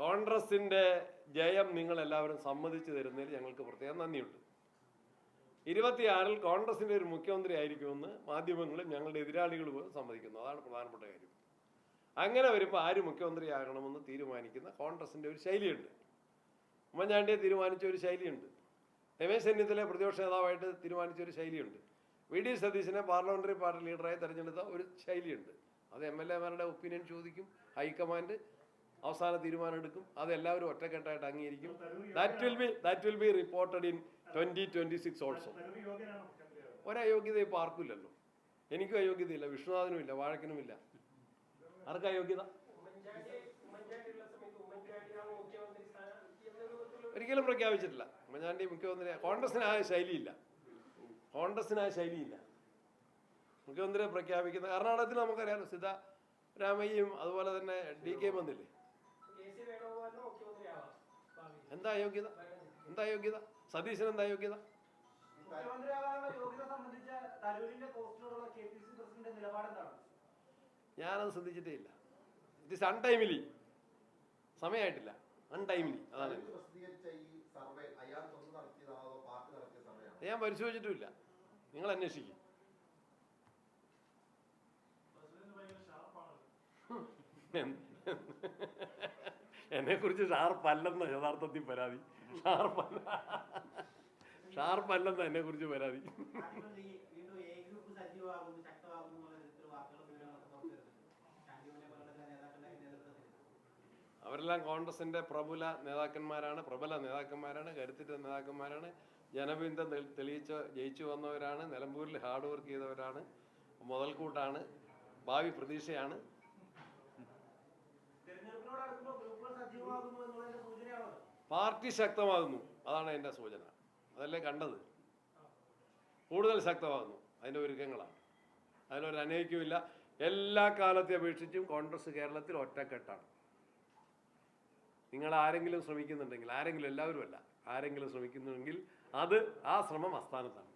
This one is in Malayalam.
കോൺഗ്രസിൻ്റെ ജയം നിങ്ങളെല്ലാവരും സമ്മതിച്ചു തരുന്നതിൽ ഞങ്ങൾക്ക് പ്രത്യേകം നന്ദിയുണ്ട്. 26-ൽ കോൺഗ്രസിൻ്റെ ഒരു മുഖ്യമന്ത്രി ആയിരിക്കുമെന്ന് മാധ്യമങ്ങളും ഞങ്ങളുടെ എതിരാളികൾ പോലും സമ്മതിക്കുന്നു. അതാണ് പ്രധാനപ്പെട്ട കാര്യം. അങ്ങനെ വരുമ്പോൾ ആര് മുഖ്യമന്ത്രിയാകണമെന്ന് തീരുമാനിക്കുന്ന കോൺഗ്രസിൻ്റെ ഒരു ശൈലിയുണ്ട്. ഉമ്മൻചാണ്ടിയെ തീരുമാനിച്ച ഒരു ശൈലിയുണ്ട്. രമേശ് ചെന്നിത്തലയെ പ്രതിപക്ഷ നേതാവായിട്ട് തീരുമാനിച്ച ഒരു ശൈലിയുണ്ട്. വി ഡി സതീശനെ പാർലമെൻ്ററി പാർട്ടി ലീഡറായി തെരഞ്ഞെടുത്ത ഒരു ശൈലിയുണ്ട്. അത് MLA-മാരുടെ ഒപ്പീനിയൻ ചോദിക്കും, ഹൈക്കമാൻഡ് അവസാന തീരുമാനം എടുക്കും, അതെല്ലാവരും ഒറ്റക്കെട്ടായിട്ട് അംഗീകരിക്കും. That will be reported in 2026 also. ഒരയോഗ്യത ഇപ്പോൾ ആർക്കുമില്ലല്ലോ. എനിക്കും അയോഗ്യതയില്ല, വിഷ്ണുനാഥനും ഇല്ല, വാഴക്കനുമില്ല. ആർക്കാ യോഗ്യത? ഒരിക്കലും പ്രഖ്യാപിച്ചിട്ടില്ല ഉമ്മൻചാണ്ടി മുഖ്യമന്ത്രി. കോൺഗ്രസിനായ ശൈലിയില്ല. മുഖ്യമന്ത്രിയെ പ്രഖ്യാപിക്കുന്ന കർണാടകത്തിൽ നമുക്കറിയാലോ, സിദ്ധരാമയ്യയും അതുപോലെ തന്നെ DK വന്നില്ലേ. എന്താ യോഗ്യത? സതീശൻ എന്താ യോഗ്യത? ഞാനത് ശ്രദ്ധിച്ചിട്ടേ ഇല്ല. ഇറ്റ് ഈസ് അൺടൈമിലി, സമയമായിട്ടില്ല, അൺടൈമിലി. അതാണ് ഞാൻ പരിശോധിച്ചിട്ടുമില്ല. നിങ്ങൾ അന്വേഷിക്കും. എന്നെക്കുറിച്ച് ഷാർപ്പല്ലെന്ന യഥാർത്ഥത്തിൽ പരാതി. ഷാർപ്പല്ലെന്ന എന്നെക്കുറിച്ച് പരാതി. അവരെല്ലാം കോൺഗ്രസിൻ്റെ പ്രബല നേതാക്കന്മാരാണ്, കരുത്തിട്ട നേതാക്കന്മാരാണ്, ജനബിംബം ജയിച്ചു വന്നവരാണ്, നിലമ്പൂരിൽ ഹാർഡ് വർക്ക് ചെയ്തവരാണ്, മുതൽക്കൂട്ടാണ്, ഭാവി പ്രതീക്ഷയാണ്. പാർട്ടി ശക്തമാകുന്നു, അതാണ് എൻ്റെ സൂചന. അതല്ലേ കണ്ടത്. കൂടുതൽ ശക്തമാകുന്നു, അതിൻ്റെ ഒരുക്കങ്ങളാണ്. അതിലൊരു അനൈക്യമില്ല. എല്ലാ കാലത്തെ അപേക്ഷിച്ചും കോൺഗ്രസ് കേരളത്തിൽ ഒറ്റക്കെട്ടാണ്. നിങ്ങൾ ആരെങ്കിലും ശ്രമിക്കുന്നുണ്ടെങ്കിൽ, എല്ലാവരും അല്ല, ആരെങ്കിലും ശ്രമിക്കുന്നുണ്ടെങ്കിൽ ആ ശ്രമം അസ്ഥാനത്താണ്.